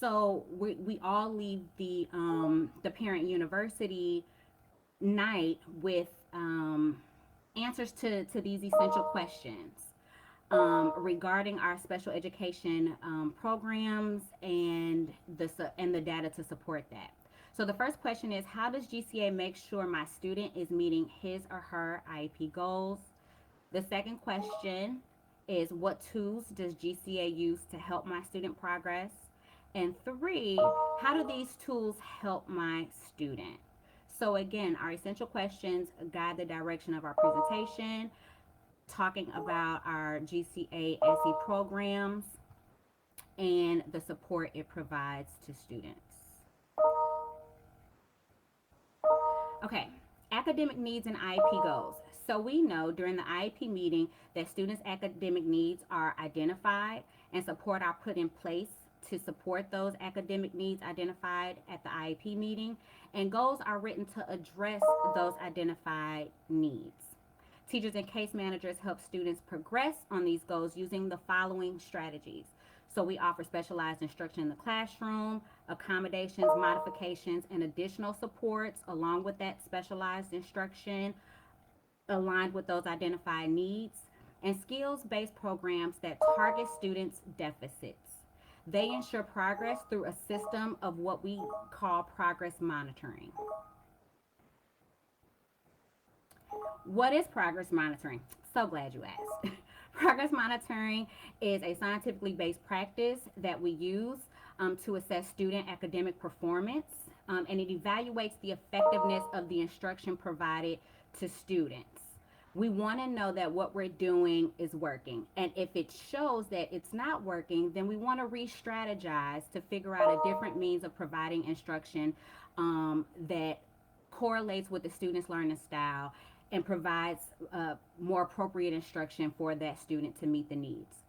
So we all leave the parent university night with answers to these essential questions regarding our special education programs and the data to support that. So the first question is, how does GCA make sure my student is meeting his or her IEP goals? The second question is, what tools does GCA use to help my student progress? And three, how do these tools help my student? So again, our essential questions guide the direction of our presentation, talking about our GCA SE programs and the support it provides to students. Okay, academic needs and IEP goals. So we know during the IEP meeting that students' academic needs are identified and support are put in place to support those academic needs identified at the IEP meeting, and goals are written to address those identified needs. Teachers and case managers help students progress on these goals using the following strategies. So we offer specialized instruction in the classroom, accommodations, modifications, and additional supports along with that specialized instruction aligned with those identified needs, and skills based programs that target students' deficits. They ensure progress through a system of what we call progress monitoring. What is progress monitoring? So glad you asked. Progress monitoring is a scientifically based practice that we use to assess student academic performance, and it evaluates the effectiveness of the instruction provided to students. We want to know that what we're doing is working. And if it shows that it's not working, then we want to re strategize to figure out a different means of providing instruction that correlates with the student's learning style and provides more appropriate instruction for that student to meet the needs.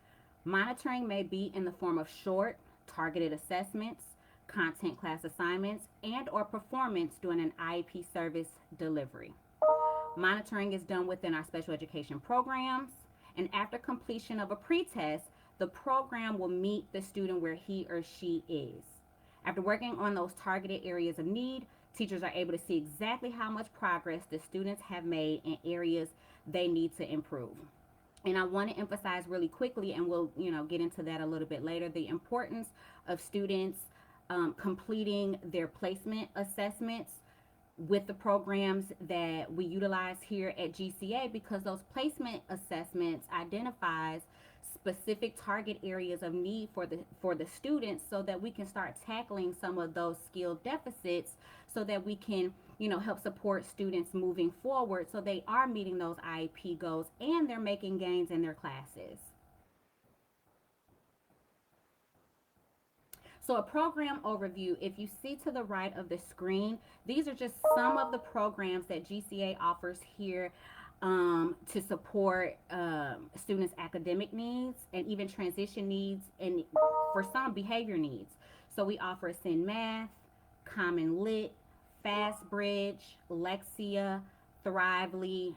Monitoring may be in the form of short, targeted assessments, content class assignments, and or performance during an IEP service delivery. Monitoring is done within our special education programs, and after completion of a pretest, the program will meet the student where he or she is. After working on those targeted areas of need, teachers are able to see exactly how much progress the students have made in areas they need to improve. And I want to emphasize really quickly, and we'll get into that a little bit later, the importance of students completing their placement assessments with the programs that we utilize here at GCA, because those placement assessments identifies specific target areas of need for the students, so that we can start tackling some of those skill deficits, so that we can help support students moving forward, so they are meeting those IEP goals and they're making gains in their classes. So, a program overview, if you see to the right of the screen, these are just some of the programs that GCA offers here to support students' academic needs and even transition needs, and for some, behavior needs. So, we offer Send Math, Common Lit, Fast Bridge, Lexia, Thrively,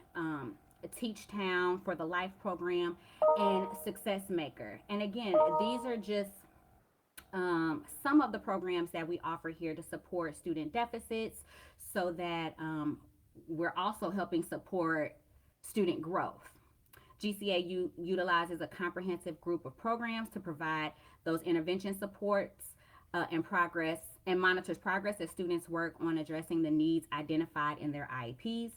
Teach Town for the Life program, and Success Maker. And again, these are just some of the programs that we offer here to support student deficits, so that we're also helping support student growth. GCA utilizes a comprehensive group of programs to provide those intervention supports and progress, and monitors progress as students work on addressing the needs identified in their IEPs.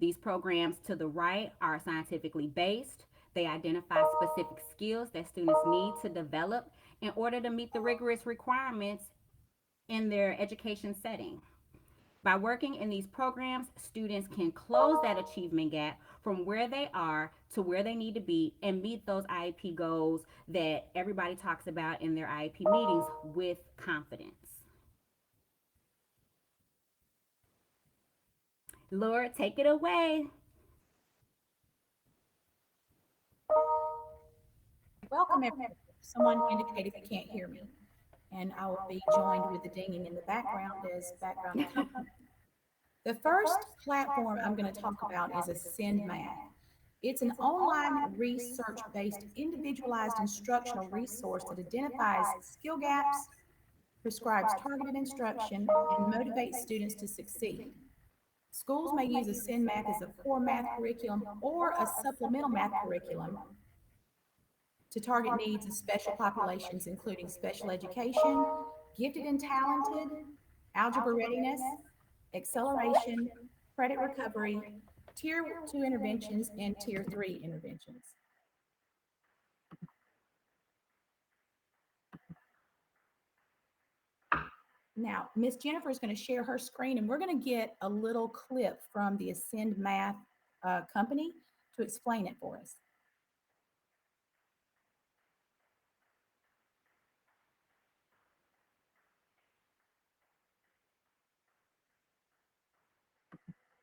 These programs to the right are scientifically based. They identify specific skills that students need to develop in order to meet the rigorous requirements in their education setting. By working in these programs, students can close that achievement gap from where they are to where they need to be and meet those IEP goals that everybody talks about in their IEP meetings with confidence. Lord, take it away. Welcome, everyone. Someone indicated they can't hear me, and I will be joined with the dinging in the background as background accompaniment. The first platform I'm going to talk about is Ascend Math. It's an online research based individualized instructional resource that identifies skill gaps, prescribes targeted instruction, and motivates students to succeed. Schools may use Ascend Math as a core math curriculum or a supplemental math curriculum to target needs of special populations, including special education, gifted and talented, algebra readiness, acceleration, credit recovery, tier two interventions, and tier three interventions. Now, Miss Jennifer is going to share her screen, and we're going to get a little clip from the Ascend Math company to explain it for us.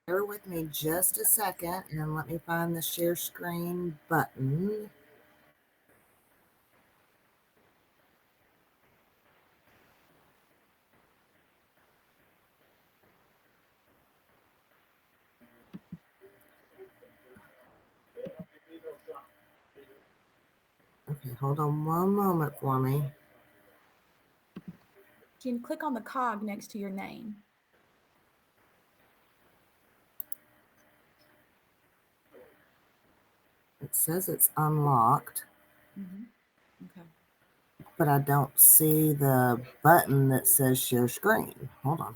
Bear with me just a second and let me find the share screen button. Okay, hold on one moment for me. Jen, click on the cog next to your name. It says it's unlocked, Okay. but I don't see the button that says share screen. Hold on.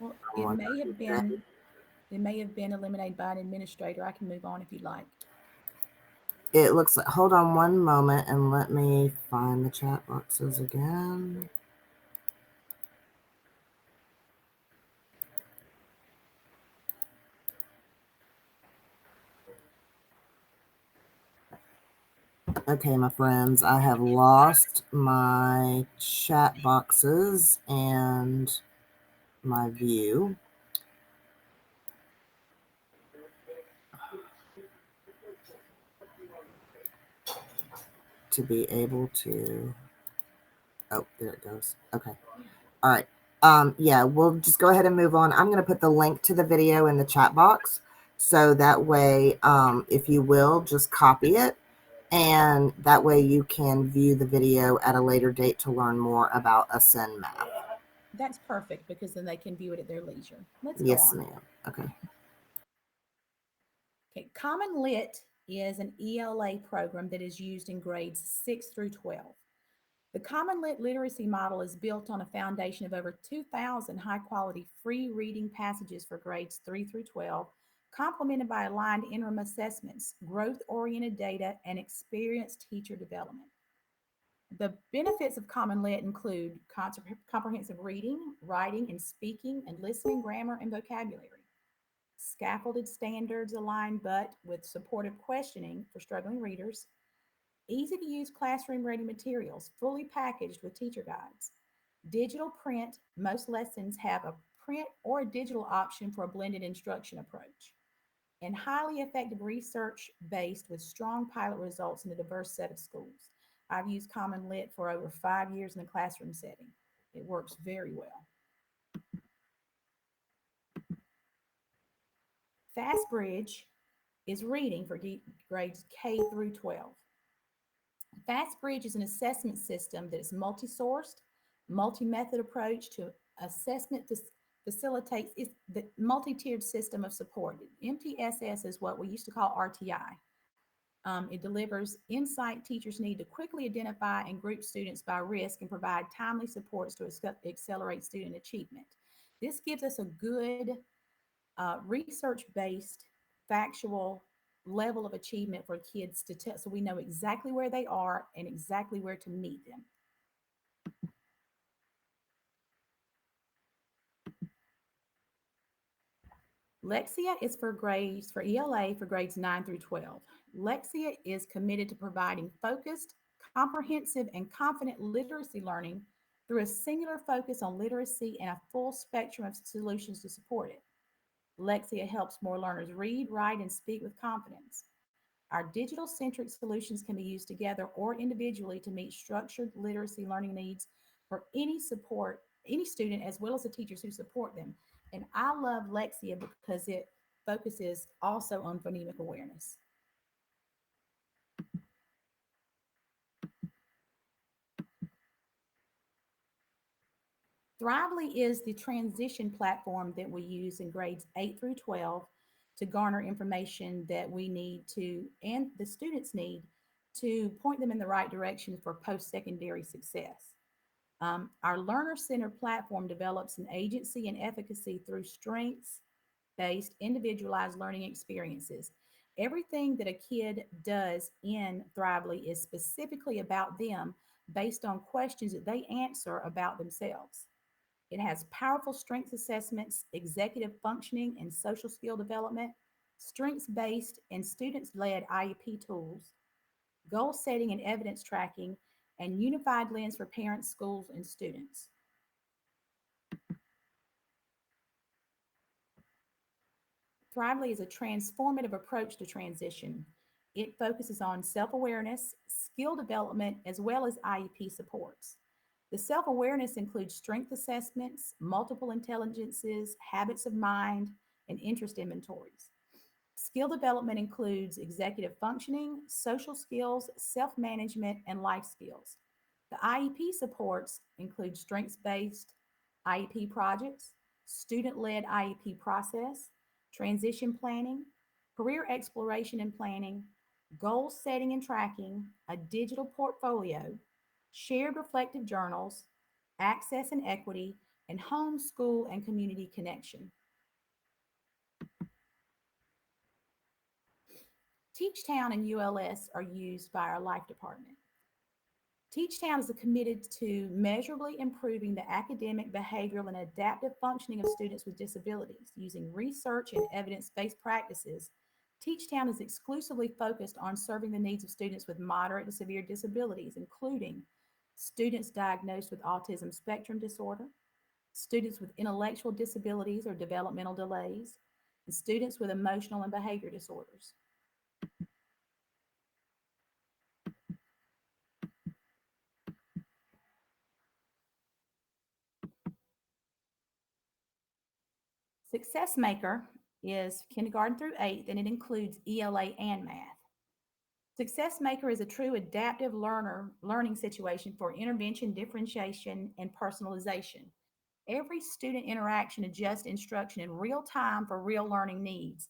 Well, it may have been eliminated by an administrator. I can move on if you'd like. It looks like, hold on one moment and let me find the chat boxes again. Okay, my friends, I have lost my chat boxes and my view. To be able to, oh, there it goes. Okay. All right. Yeah, we'll just go ahead and move on. I'm going to put the link to the video in the chat box. So that way, if you will, just copy it. And that way you can view the video at a later date to learn more about Ascend Math. That's perfect because then they can view it at their leisure. Let's go Yes, on. ma'am. Okay. Okay, Common Lit is an ELA program that is used in grades 6 through 12. The Common Lit literacy model is built on a foundation of over 2,000 high quality free reading passages for grades 3 through 12, complemented by aligned interim assessments, growth oriented data, and experienced teacher development. The benefits of Common Lit include comprehensive reading, writing, and speaking, and listening, grammar, and vocabulary, scaffolded standards aligned but with supportive questioning for struggling readers, easy to use classroom ready materials, fully packaged with teacher guides, digital print. Most lessons have a print or a digital option for a blended instruction approach, and highly effective research based with strong pilot results in a diverse set of schools. I've used Common Lit for over 5 years in a classroom setting. It works very well. FastBridge is reading for grades K through 12. FastBridge is an assessment system that is multi-sourced, multi-method approach to assessment facilitates the multi-tiered system of support. MTSS is what we used to call RTI. It delivers insight teachers need to quickly identify and group students by risk and provide timely supports to accelerate student achievement. This gives us a good research-based, factual level of achievement for kids to test, so we know exactly where they are and exactly where to meet them. Lexia is for ELA for grades 9 through 12. Lexia is committed to providing focused, comprehensive, and confident literacy learning through a singular focus on literacy and a full spectrum of solutions to support it. Lexia helps more learners read, write, and speak with confidence. Our digital centric solutions can be used together or individually to meet structured literacy learning needs for any student, as well as the teachers who support them. And I love Lexia because it focuses also on phonemic awareness. Thrively is the transition platform that we use in grades 8 through 12 to garner information that we need to, and the students need, to point them in the right direction for post secondary success. Our learner centered platform develops an agency and efficacy through strengths based, individualized learning experiences. Everything that a kid does in Thrively is specifically about them based on questions that they answer about themselves. It has powerful strengths assessments, executive functioning, and social skill development, strengths based and students led IEP tools, goal setting and evidence tracking, and unified lens for parents, schools, and students. Thrively is a transformative approach to transition. It focuses on self awareness, skill development, as well as IEP supports. The self awareness includes strength assessments, multiple intelligences, habits of mind, and interest inventories. Skill development includes executive functioning, social skills, self management, and life skills. The IEP supports include strengths based IEP projects, student led IEP process, transition planning, career exploration and planning, goal setting and tracking, a digital portfolio, shared reflective journals, access and equity, and home, school, and community connection. Teach Town and ULS are used by our life department. Teach Town is committed to measurably improving the academic, behavioral, and adaptive functioning of students with disabilities. Using research and evidence based practices, Teach Town is exclusively focused on serving the needs of students with moderate to severe disabilities, including students diagnosed with autism spectrum disorder, students with intellectual disabilities or developmental delays, and students with emotional and behavior disorders. Success Maker is kindergarten through eighth, and it includes ELA and math. Success Maker is a true adaptive learning situation for intervention, differentiation, and personalization. Every student interaction adjusts instruction in real time for real learning needs.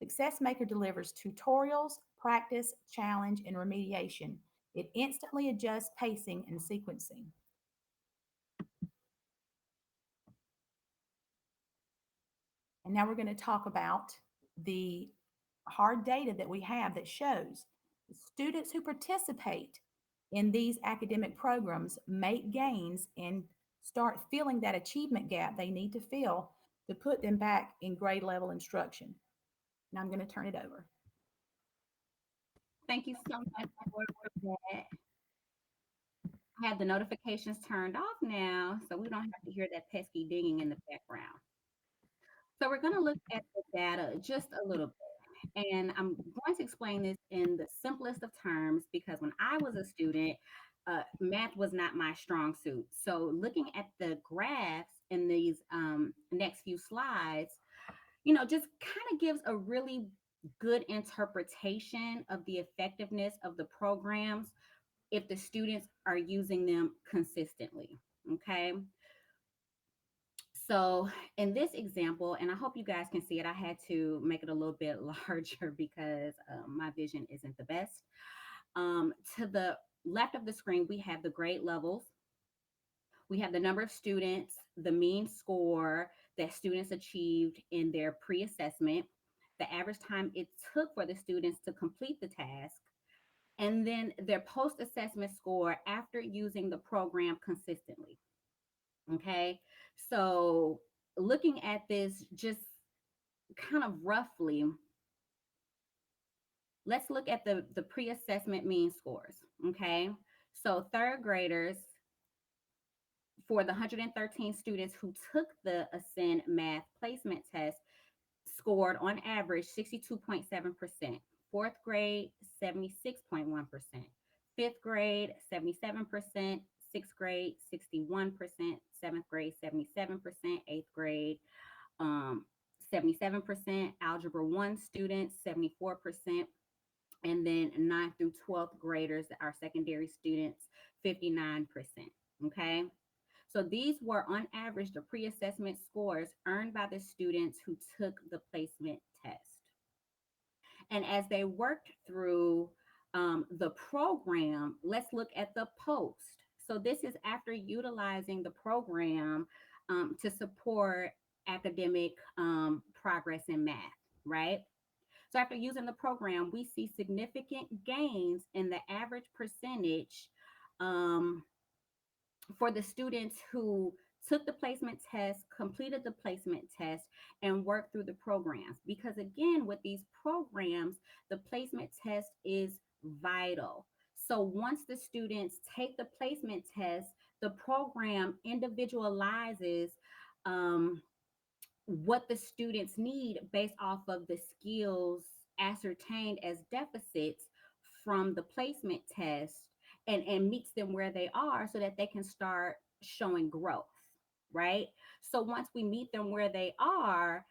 Success Maker delivers tutorials, practice, challenge, and remediation. It instantly adjusts pacing and sequencing. And now we're going to talk about the hard data that we have that shows students who participate in these academic programs make gains and start filling that achievement gap they need to fill to put them back in grade level instruction. Now I'm going to turn it over. Thank you so much for that. I have the notifications turned off now, so we don't have to hear that pesky dinging in the background. So we're going to look at the data just a little bit. And I'm going to explain this in the simplest of terms because when I was a student, math was not my strong suit. So looking at the graphs in these next few slides, just kind of gives a really good interpretation of the effectiveness of the programs if the students are using them consistently. Okay. So in this example, and I hope you guys can see it, I had to make it a little bit larger because my vision isn't the best. To the left of the screen, we have the grade levels. We have the number of students, the mean score that students achieved in their pre-assessment, the average time it took for the students to complete the task, and then their post-assessment score after using the program consistently. Okay, so looking at this just kind of roughly, let's look at the pre-assessment mean scores. Okay, so third graders, for the 113 students who took the Ascend Math Placement Test, scored on average 62.7%. Fourth grade, 76.1%. Fifth grade, 77%. Sixth grade, 61%. Seventh grade, 77%. Eighth grade, 77%. Algebra 1 students, 74%. And then 9th through 12th graders, our secondary students, 59%. Okay. So these were on average the pre-assessment scores earned by the students who took the placement test. And as they worked through the program, let's look at the post. So this is after utilizing the program to support academic progress in math, right? So after using the program, we see significant gains in the average percentage um, for the students who took the placement test, completed the placement test, and worked through the programs. Because again, with these programs, the placement test is vital. So once the students take the placement test, the program individualizes um, what the students need based off of the skills ascertained as deficits from the placement test, and meets them where they are so that they can start showing growth, right? So once we meet them where they are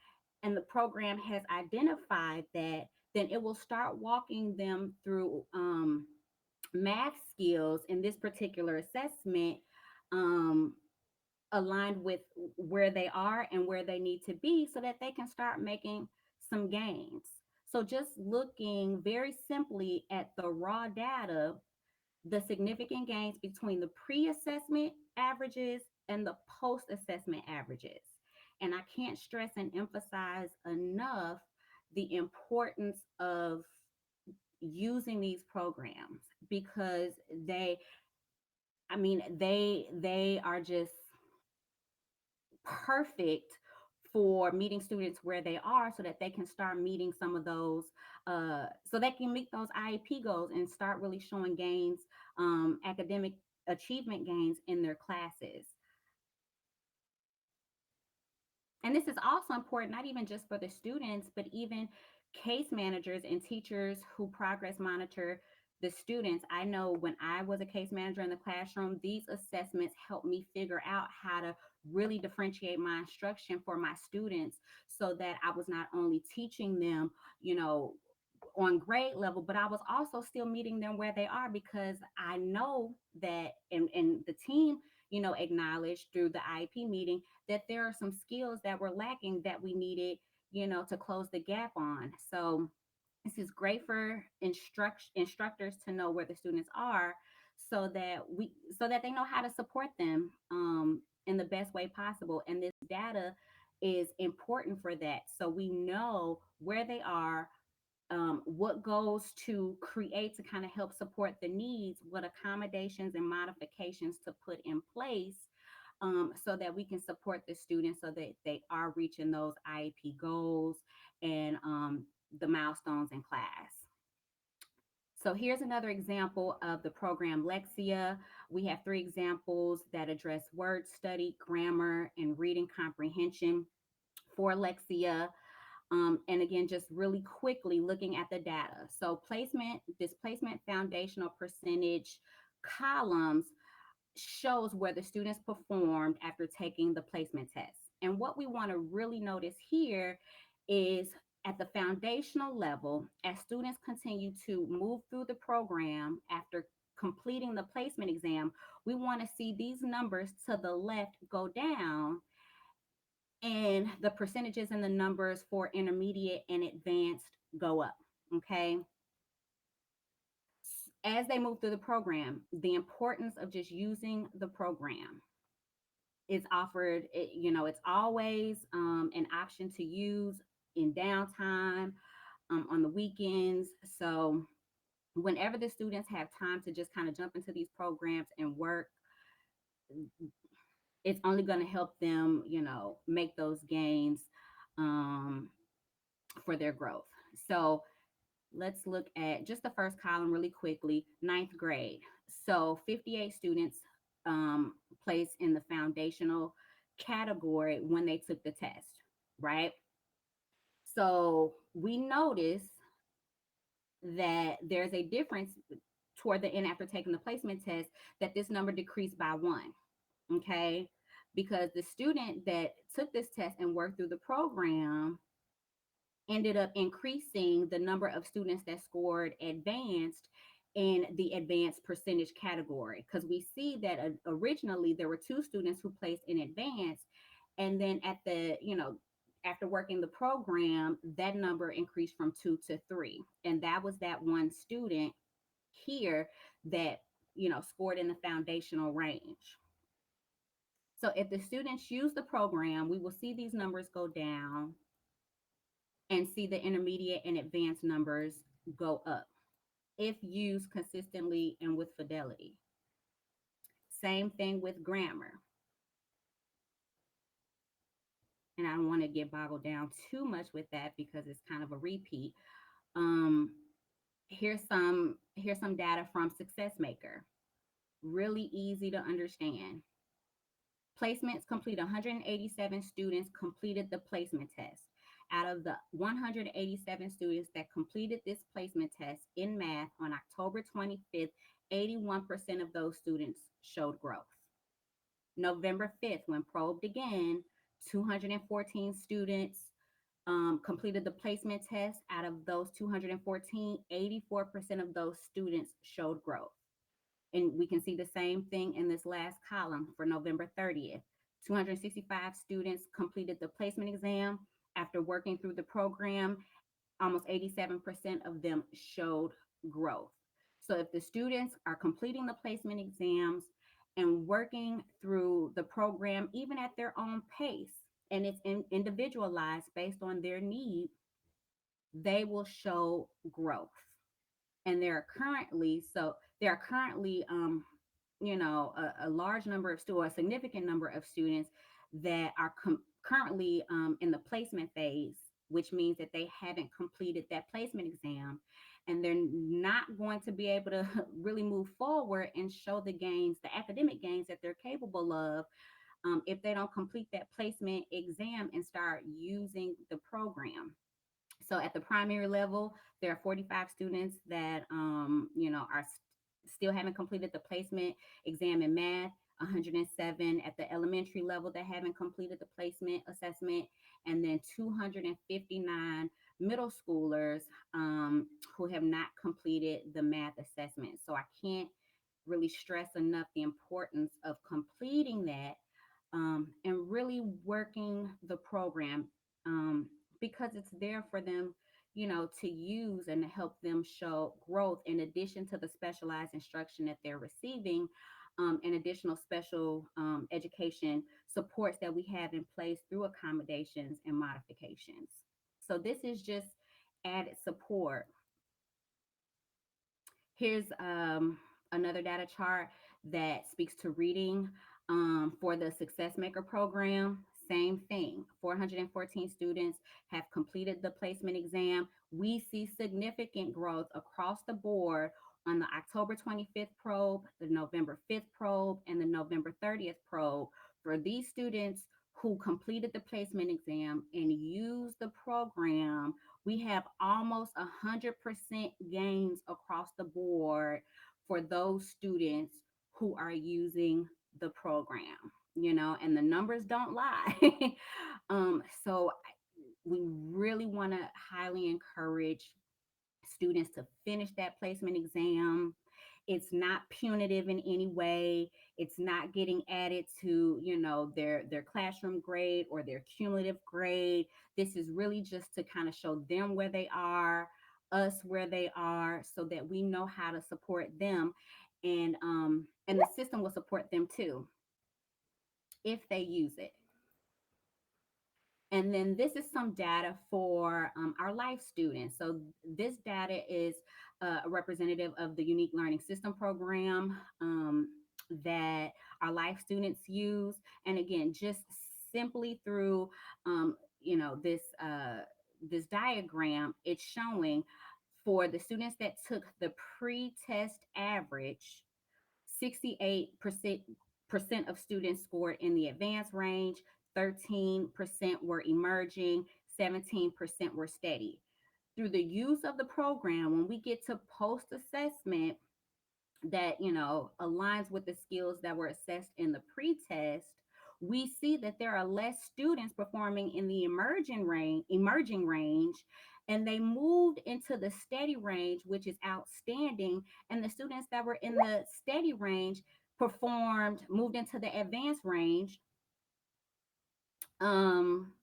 and the program has identified that, then it will start walking them through math skills in this particular assessment, um, aligned with where they are and where they need to be so that they can start making some gains. So, just looking very simply at the raw data, the significant gains between the pre assessment averages and the post assessment averages. And I can't stress and emphasize enough the importance of using these programs because they are just perfect for meeting students where they are so that they can start meeting some of those so they can meet those IEP goals and start really showing gains, academic achievement gains in their classes. And this is also important, not even just for the students, but even case managers and teachers who progress monitor the students. I know when I was a case manager in the classroom, these assessments helped me figure out how to really differentiate my instruction for my students so that I was not only teaching them, you know, on grade level, but I was also still meeting them where they are because I know that, and the team, acknowledged through the IEP meeting that there are some skills that were lacking that we needed, to close the gap on. So this is great for instructors to know where the students are so that they know how to support them in the best way possible. And this data is important for that. So we know where they are, what goals to create to kind of help support the needs, what accommodations and modifications to put in place, so that we can support the students so that they are reaching those IEP goals and the milestones in class. So here's another example of the program Lexia. We have three examples that address word study, grammar, and reading comprehension for Lexia. And again, just really quickly looking at the data. So displacement foundational percentage columns shows where the students performed after taking the placement test. And what we want to really notice here is at the foundational level, as students continue to move through the program after completing the placement exam, we want to see these numbers to the left go down and the percentages and the numbers for intermediate and advanced go up. Okay. As they move through the program, the importance of just using the program is offered. It's always an option to use in downtime, on the weekends. So whenever the students have time to just kind of jump into these programs and work, it's only going to help them, make those gains um, for their growth. So let's look at just the first column really quickly. Ninth grade. So 58 students placed in the foundational category when they took the test, right? So we notice that there's a difference toward the end after taking the placement test, that this number decreased by one. Okay. Because the student that took this test and worked through the program ended up increasing the number of students that scored advanced in the advanced percentage category, because we see that originally there were two students who placed in advance, and then at the, after working the program, that number increased from two to three, and that was that one student here that scored in the foundational range. So if the students use the program, we will see these numbers go down and see the intermediate and advanced numbers go up if used consistently and with fidelity. Same thing with grammar. And I don't want to get boggled down too much with that because it's kind of a repeat. Um, here's some data from Success Maker. Really easy to understand. Placements complete 187 students completed the placement test. Out of the 187 students that completed this placement test in math on October 25th, 81% of those students showed growth. November 5th, when probed again, 214 students completed the placement test. Out of those 214, 84% of those students showed growth. And we can see the same thing in this last column for November 30th. 265 students completed the placement exam. After working through the program, almost 87% of them showed growth. So if the students are completing the placement exams and working through the program, even at their own pace, and it's individualized based on their need, they will show growth. And there are currently a large number of students, a significant number of students that are currently in the placement phase, which means that they haven't completed that placement exam, and they're not going to be able to really move forward and show the academic gains that they're capable of, if they don't complete that placement exam and start using the program. So at the primary level, there are 45 students that are still haven't completed the placement exam in math. 107 at the elementary level that haven't completed the placement assessment, and then 259 middle schoolers who have not completed the math assessment. So I can't really stress enough the importance of completing that, and really working the program, um, because it's there for them, to use and to help them show growth in addition to the specialized instruction that they're receiving, and additional special education supports that we have in place through accommodations and modifications. So this is just added support. Here's another data chart that speaks to reading, for the Success Maker program. Same thing, 414 students have completed the placement exam. We see significant growth across the board on the October 25th probe, the November 5th probe, and the November 30th probe. For these students who completed the placement exam and used the program, we have almost 100% gains across the board for those students who are using the program, and the numbers don't lie. So we really want to highly encourage students to finish that placement exam. It's not punitive in any way. It's not getting added to, their classroom grade or their cumulative grade. This is really just to kind of show them where they are, us where they are, so that we know how to support them, and the system will support them too if they use it. And then this is some data for our life students. So this data is a representative of the Unique Learning System program, that our life students use. And again, just simply through this diagram, it's showing for the students that took the pre-test average, 68% of students scored in the advanced range, 13% were emerging, 17% were steady. Through the use of the program, when we get to post assessment that aligns with the skills that were assessed in the pre-test, we see that there are less students performing in the emerging range and they moved into the steady range, which is outstanding. And the students that were in the steady range moved into the advanced range, um,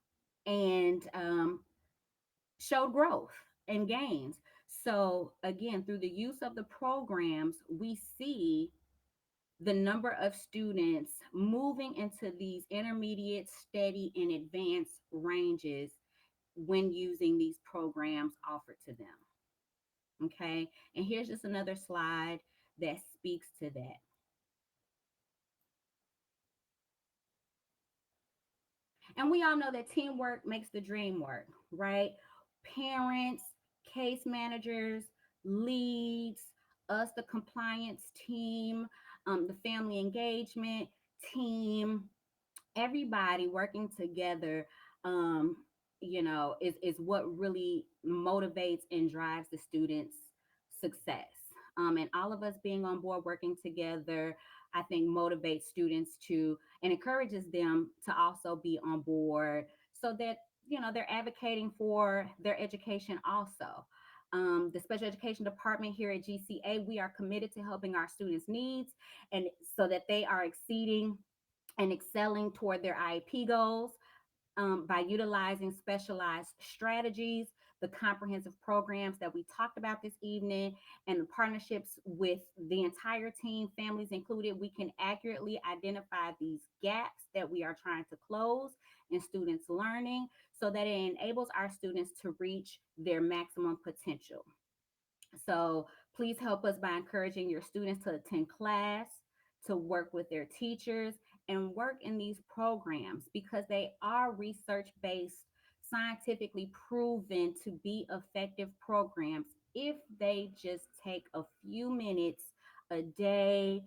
and showed growth and gains. So, again, through the use of the programs, we see the number of students moving into these intermediate, steady, and advanced ranges when using these programs offered to them. Okay. And here's just another slide that speaks to that. And we all know that teamwork makes the dream work, right? Parents, case managers, leads, us, the compliance team, the family engagement team, everybody working together, um, is what really motivates and drives the students' success. And all of us being on board working together, I think motivates students to and encourages them to also be on board so that they're advocating for their education also. The special education department here at GCA, we are committed to helping our students' needs and so that they are exceeding and excelling toward their IEP goals, by utilizing specialized strategies, the comprehensive programs that we talked about this evening, and the partnerships with the entire team, families included. We can accurately identify these gaps that we are trying to close in students' learning so that it enables our students to reach their maximum potential. So please help us by encouraging your students to attend class, to work with their teachers, and work in these programs because they are research based, scientifically proven to be effective programs if they just take a few minutes a day,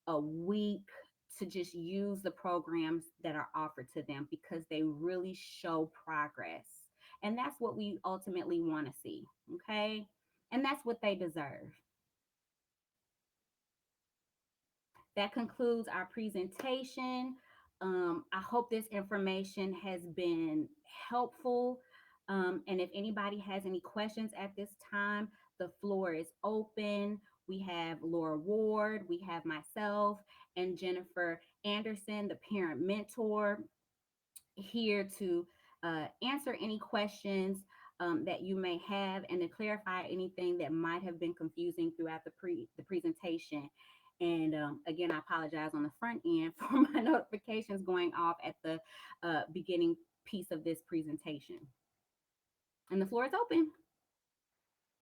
a week to just use the programs that are offered to them because they really show progress. And that's what we ultimately want to see. Okay. And that's what they deserve. That concludes our presentation. I hope this information has been helpful. And if anybody has any questions at this time, the floor is open. We have Laura Ward, we have myself, and Jennifer Anderson, the parent mentor, here to answer any questions that you may have and to clarify anything that might have been confusing throughout the presentation. And again, I apologize on the front end for my notifications going off at the beginning piece of this presentation. And the floor is open.